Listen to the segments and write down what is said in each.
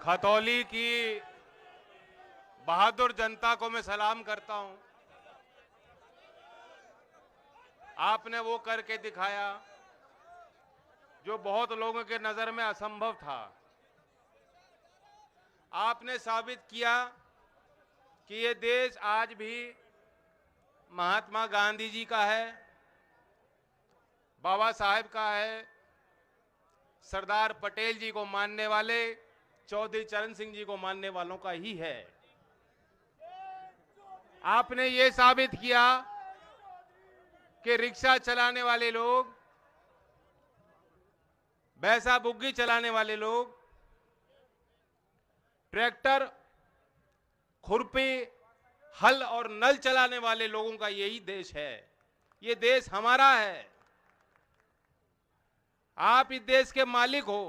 खतौली की बहादुर जनता को मैं सलाम करता हूं। आपने वो करके दिखाया जो बहुत लोगों के नजर में असंभव था। आपने साबित किया कि ये देश आज भी महात्मा गांधी जी का है, बाबा साहेब का है, सरदार पटेल जी को मानने वाले चौधरी चरण सिंह जी को मानने वालों का ही है। आपने ये साबित किया कि रिक्शा चलाने वाले लोग, भैंसा बुग्गी चलाने वाले लोग, ट्रैक्टर, खुरपी, हल और नल चलाने वाले लोगों का यही देश है। ये देश हमारा है। आप इस देश के मालिक हो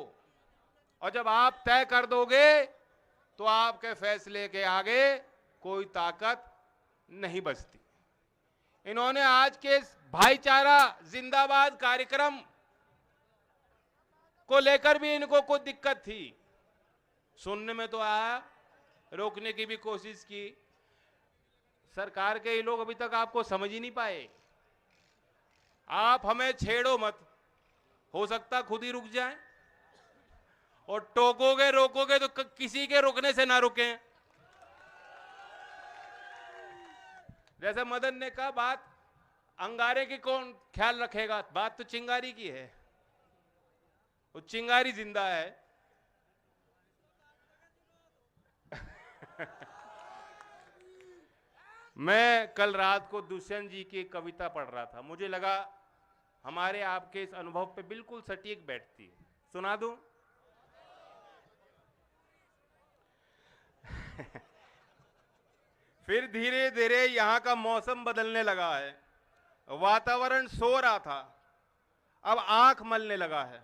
और जब आप तय कर दोगे तो आपके फैसले के आगे कोई ताकत नहीं बचती। इन्होंने आज के भाईचारा जिंदाबाद कार्यक्रम को लेकर भी इनको कुछ दिक्कत थी। सुनने में तो आया, रोकने की भी कोशिश की। सरकार के ये लोग अभी तक आपको समझ ही नहीं पाए। आप हमें छेड़ो मत, हो सकता खुद ही रुक जाए, और टोकोगे रोकोगे तो किसी के रुकने से ना रुकें। जैसे मदन ने कहा, बात अंगारे की कौन ख्याल रखेगा, बात तो चिंगारी की है। वो चिंगारी जिंदा है। मैं कल रात को दुष्यंत जी की कविता पढ़ रहा था। मुझे लगा हमारे आपके इस अनुभव पे बिल्कुल सटीक बैठती है। सुना दूं? फिर धीरे धीरे यहां का मौसम बदलने लगा है। वातावरण सो रहा था, अब आंख मलने लगा है।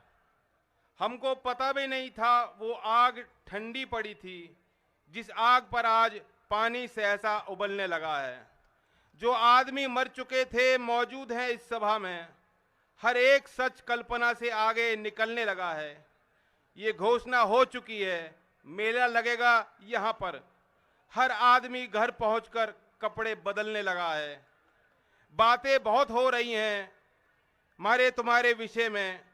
हमको पता भी नहीं था वो आग ठंडी पड़ी थी जिस आग पर आज पानी से ऐसा उबलने लगा है। जो आदमी मर चुके थे मौजूद हैं इस सभा में। हर एक सच कल्पना से आगे निकलने लगा है। ये घोषणा हो चुकी है, मेला लगेगा यहाँ पर। हर आदमी घर पहुंचकर कपड़े बदलने लगा है। बातें बहुत हो रही हैं हमारे तुम्हारे विषय में।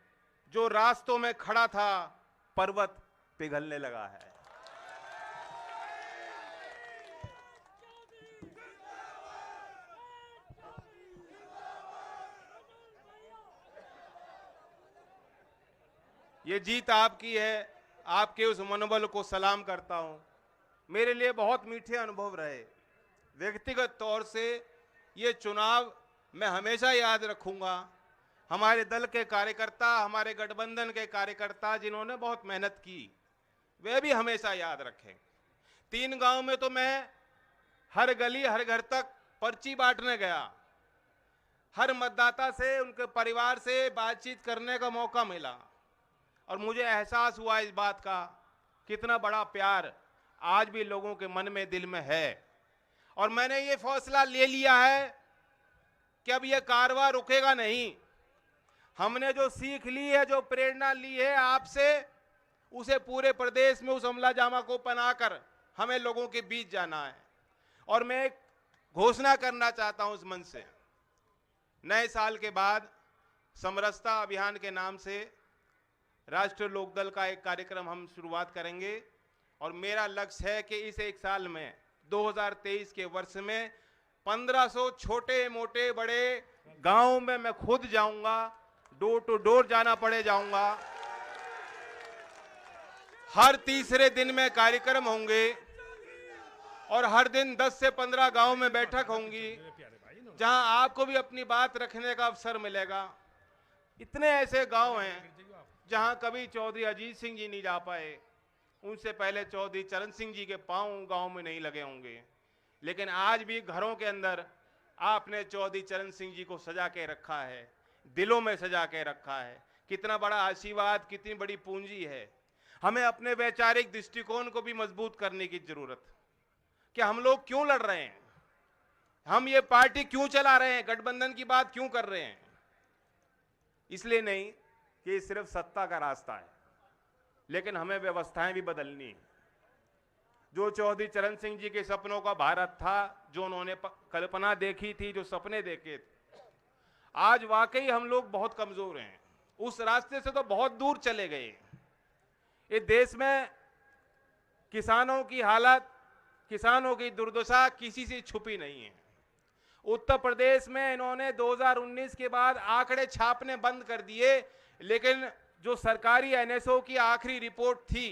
जो रास्तों में खड़ा था पर्वत पिघलने लगा है। ये जीत आपकी है। आपके उस मनोबल को सलाम करता हूं। मेरे लिए बहुत मीठे अनुभव रहे। व्यक्तिगत तौर से ये चुनाव मैं हमेशा याद रखूंगा। हमारे दल के कार्यकर्ता, हमारे गठबंधन के कार्यकर्ता जिन्होंने बहुत मेहनत की, वे भी हमेशा याद रखें। 3 गांव में तो मैं हर गली हर घर तक पर्ची बांटने गया। हर मतदाता से, उनके परिवार से बातचीत करने का मौका मिला और मुझे एहसास हुआ इस बात का कितना बड़ा प्यार आज भी लोगों के मन में, दिल में है। और मैंने ये फैसला ले लिया है कि अब ये कारवां रुकेगा नहीं। हमने जो सीख ली है, जो प्रेरणा ली है आपसे, उसे पूरे प्रदेश में उस अमला जामा को बनाकर हमें लोगों के बीच जाना है। और मैं एक घोषणा करना चाहता हूं इस मंच से। नए साल के बाद समरसता अभियान के नाम से राष्ट्रीय लोकदल का एक कार्यक्रम हम शुरुआत करेंगे। और मेरा लक्ष्य है कि इस एक साल में 2023 के वर्ष में 1500 छोटे मोटे बड़े गांवों में मैं खुद जाऊंगा, डोर टू डोर जाना पड़े जाऊंगा। हर तीसरे दिन में कार्यक्रम होंगे और हर दिन 10 से 15 गांव में बैठक होंगी जहां आपको भी अपनी बात रखने का अवसर मिलेगा। इतने ऐसे गांव हैं जहां कभी चौधरी अजीत सिंह जी नहीं जा पाए, उनसे पहले चौधरी चरण सिंह जी के पांव गांव में नहीं लगे होंगे, लेकिन आज भी घरों के अंदर आपने चौधरी चरण सिंह जी को सजा के रखा है, दिलों में सजा के रखा है। कितना बड़ा आशीर्वाद, कितनी बड़ी पूंजी है। हमें अपने वैचारिक दृष्टिकोण को भी मजबूत करने की जरूरत है कि हम लोग क्यों लड़ रहे हैं, हम ये पार्टी क्यों चला रहे हैं, गठबंधन की बात क्यों कर रहे हैं। इसलिए नहीं कि सिर्फ सत्ता का रास्ता है, लेकिन हमें व्यवस्थाएं भी बदलनी है। जो चौधरी चरण सिंह जी के सपनों का भारत था, जो उन्होंने कल्पना देखी थी, जो सपने देखे थे, आज वाकई हम लोग बहुत कमजोर हैं। उस रास्ते से तो बहुत दूर चले गए। ये देश में किसानों की हालत, किसानों की दुर्दशा किसी से छुपी नहीं है। उत्तर प्रदेश में इन्होंने 2019 के बाद आंकड़े छापने बंद कर दिए, लेकिन जो सरकारी एनएसओ की आखिरी रिपोर्ट थी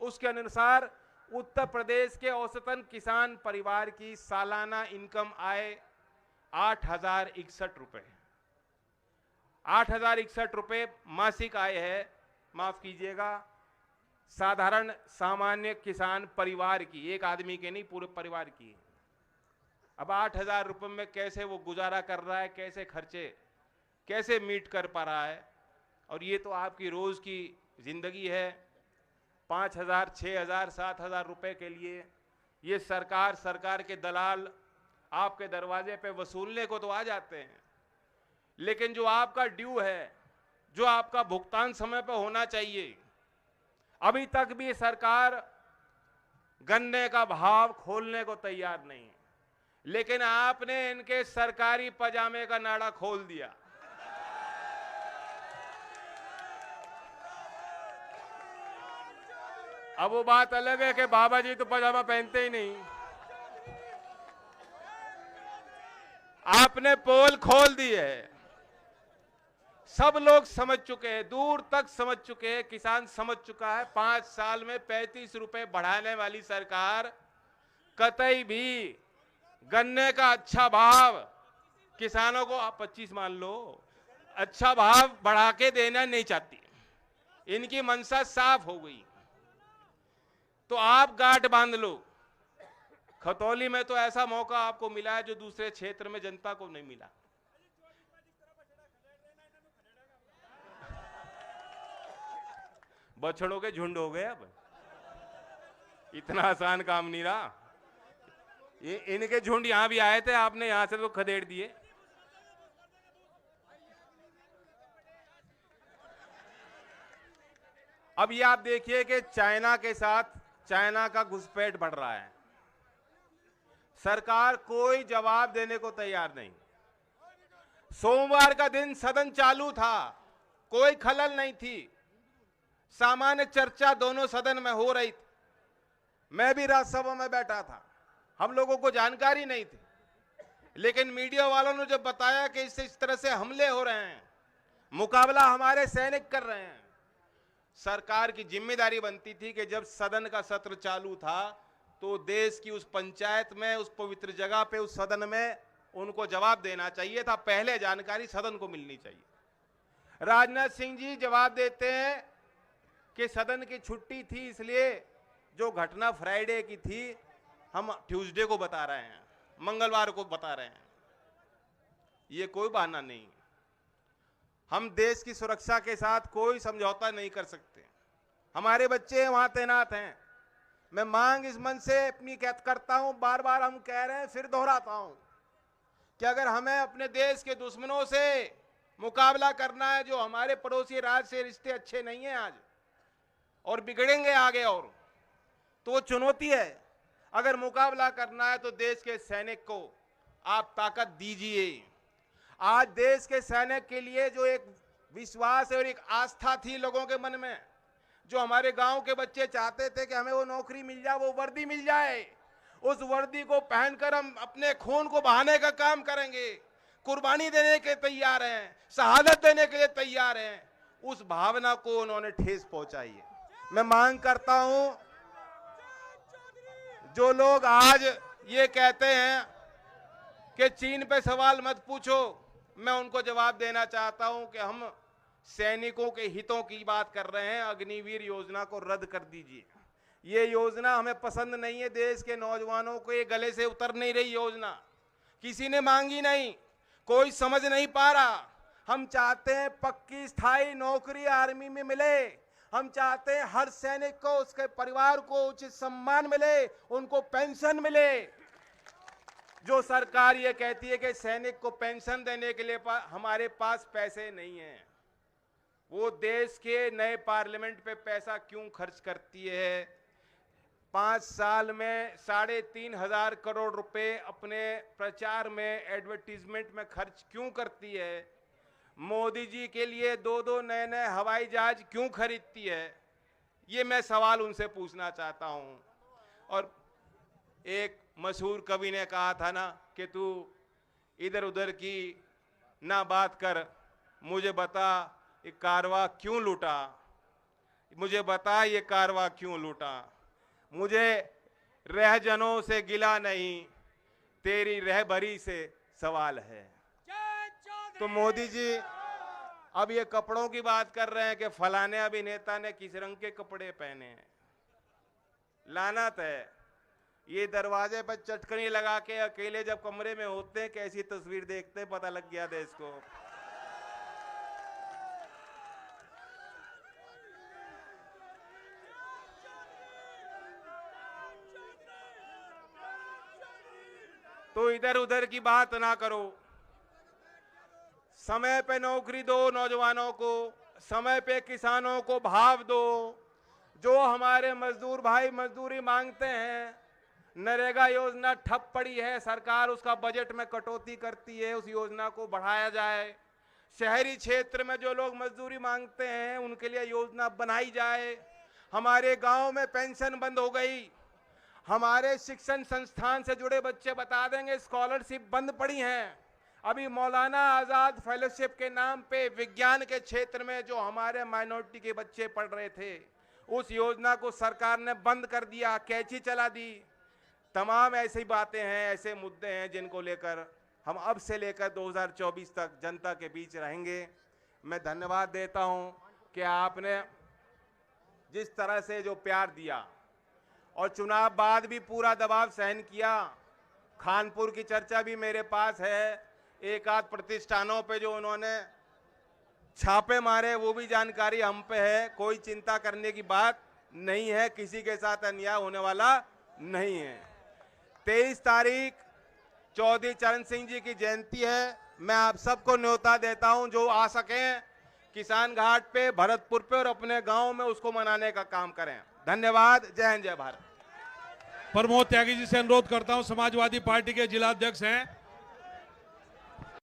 उसके अनुसार उत्तर प्रदेश के औसतन किसान परिवार की सालाना इनकम आय 8,061 रुपए, 8,061 रुपए मासिक आय है। माफ कीजिएगा, साधारण सामान्य किसान परिवार की, एक आदमी के नहीं, पूरे परिवार की। अब 8,000 रुपए में कैसे वो गुजारा कर रहा है, कैसे खर्चे कैसे मीट कर पा रहा है। और ये तो आपकी रोज की जिंदगी है। 5,000, 6,000, 7,000 रुपए के लिए ये सरकार के दलाल आपके दरवाजे पे वसूलने को तो आ जाते हैं, लेकिन जो आपका ड्यू है, जो आपका भुगतान समय पर होना चाहिए, अभी तक भी सरकार गन्ने का भाव खोलने को तैयार नहीं है। लेकिन आपने इनके सरकारी पजामे का नाड़ा खोल दिया। अब वो बात अलग है कि बाबा जी तो पजामा पहनते ही नहीं। आपने पोल खोल दी है। सब लोग समझ चुके हैं, दूर तक समझ चुके हैं, किसान समझ चुका है। 5 साल में 35 रुपए बढ़ाने वाली सरकार कतई भी गन्ने का अच्छा भाव किसानों को, आप 25 मान लो, अच्छा भाव बढ़ा के देना नहीं चाहती। इनकी मंशा साफ हो गई। तो आप गांठ बांध लो। खतौली में तो ऐसा मौका आपको मिला है जो दूसरे क्षेत्र में जनता को नहीं मिला। बछड़ों के झुंड हो गए। अब इतना आसान काम नहीं रहा। ये इनके झुंड यहां भी आए थे, आपने यहां से तो खदेड़ दिए। अब ये आप देखिए कि चाइना के साथ चाइना का घुसपैठ बढ़ रहा है। सरकार कोई जवाब देने को तैयार नहीं। सोमवार का दिन सदन चालू था, कोई खलल नहीं थी, सामान्य चर्चा दोनों सदन में हो रही थी। मैं भी राज्यसभा में बैठा था, हम लोगों को जानकारी नहीं थी, लेकिन मीडिया वालों ने जब बताया कि इस तरह से हमले हो रहे हैं, मुकाबला हमारे सैनिक कर रहे हैं, सरकार की जिम्मेदारी बनती थी कि जब सदन का सत्र चालू था तो देश की उस पंचायत में, उस पवित्र जगह पे, उस सदन में उनको जवाब देना चाहिए था। पहले जानकारी सदन को मिलनी चाहिए। राजनाथ सिंह जी जवाब देते हैं कि सदन की छुट्टी थी, इसलिए जो घटना फ्राइडे की थी हम ट्यूसडे को बता रहे हैं, मंगलवार को बता रहे हैं। ये कोई बहाना नहीं। हम देश की सुरक्षा के साथ कोई समझौता नहीं कर सकते। हमारे बच्चे वहां तैनात हैं। मैं मांग इस मन से अपनी करता हूं, बार बार हम कह रहे हैं, फिर दोहराता हूं कि अगर हमें अपने देश के दुश्मनों से मुकाबला करना है, जो हमारे पड़ोसी राज्य से रिश्ते अच्छे नहीं हैं आज और बिगड़ेंगे आगे, और तो वो चुनौती है। अगर मुकाबला करना है तो देश के सैनिक को आप ताकत दीजिए। आज देश के सैनिक के लिए जो एक विश्वास और एक आस्था थी लोगों के मन में, जो हमारे गांव के बच्चे चाहते थे कि हमें वो नौकरी मिल जाए, वो वर्दी मिल जाए, उस वर्दी को पहनकर हम अपने खून को बहाने का काम करेंगे, कुर्बानी देने के तैयार हैं, शहादत देने के लिए तैयार हैं, उस भावना को उन्होंने ठेस पहुंचाई है। मैं मांग करता हूं, जो लोग आज ये कहते हैं कि चीन पे सवाल मत पूछो, मैं उनको जवाब देना चाहता हूं कि हम सैनिकों के हितों की बात कर रहे हैं। अग्निवीर योजना को रद्द कर दीजिए। ये योजना हमें पसंद नहीं है। देश के नौजवानों को ये गले से उतर नहीं रही योजना, किसी ने मांगी नहीं, कोई समझ नहीं पा रहा। हम चाहते हैं पक्की स्थायी नौकरी आर्मी में मिले। हम चाहते हैं हर सैनिक को, उसके परिवार को उचित सम्मान मिले, उनको पेंशन मिले। जो सरकार ये कहती है कि सैनिक को पेंशन देने के लिए हमारे पास पैसे नहीं हैं, वो देश के नए पार्लियामेंट पे पैसा क्यों खर्च करती है? 5 साल में 3,500 करोड़ रुपए अपने प्रचार में, एडवर्टीजमेंट में खर्च क्यों करती है? मोदी जी के लिए 2 नए हवाई जहाज क्यों खरीदती है? ये मैं सवाल उनसे पूछना चाहता हूं। और एक मशहूर कवि ने कहा था ना कि तू इधर उधर की ना बात कर, मुझे बता ये कारवा क्यों लूटा, मुझे बता ये कारवा क्यों लूटा। मुझे रहजनों से गिला नहीं, तेरी रहबरी से सवाल है। तो मोदी जी अब ये कपड़ों की बात कर रहे हैं कि फलाने अभिनेता ने किस रंग के कपड़े पहने हैं। लानत है, ये दरवाजे पर चटकनी लगा के अकेले जब कमरे में होते हैं कैसी तस्वीर देखते हैं, पता लग गया देश को। तो इधर उधर की बात ना करो, समय पे नौकरी दो नौजवानों को, समय पे किसानों को भाव दो। जो हमारे मजदूर भाई मजदूरी मांगते हैं, नरेगा योजना ठप पड़ी है, सरकार उसका बजट में कटौती करती है, उस योजना को बढ़ाया जाए। शहरी क्षेत्र में जो लोग मजदूरी मांगते हैं उनके लिए योजना बनाई जाए। हमारे गांव में पेंशन बंद हो गई, हमारे शिक्षण संस्थान से जुड़े बच्चे बता देंगे स्कॉलरशिप बंद पड़ी हैं। अभी मौलाना आजाद फेलोशिप के नाम पे विज्ञान के क्षेत्र में जो हमारे माइनॉरिटी के बच्चे पढ़ रहे थे, उस योजना को सरकार ने बंद कर दिया, कैंची चला दी। तमाम ऐसी बातें हैं, ऐसे मुद्दे हैं जिनको लेकर हम अब से लेकर 2024 तक जनता के बीच रहेंगे। मैं धन्यवाद देता हूं कि आपने जिस तरह से जो प्यार दिया और चुनाव बाद भी पूरा दबाव सहन किया। खानपुर की चर्चा भी मेरे पास है, एक आध प्रतिष्ठानों पे जो उन्होंने छापे मारे वो भी जानकारी हम पे है। कोई चिंता करने की बात नहीं है, किसी के साथ अन्याय होने वाला नहीं है। 23 तारीख चौधरी चरण सिंह जी की जयंती है। मैं आप सबको न्योता देता हूं, जो आ सकें किसान घाट पे, भरतपुर पे और अपने गांव में उसको मनाने का काम करें। धन्यवाद। जय हिंद, जय भारत। प्रमोद त्यागी जी से अनुरोध करता हूं, समाजवादी पार्टी के जिला अध्यक्ष हैं।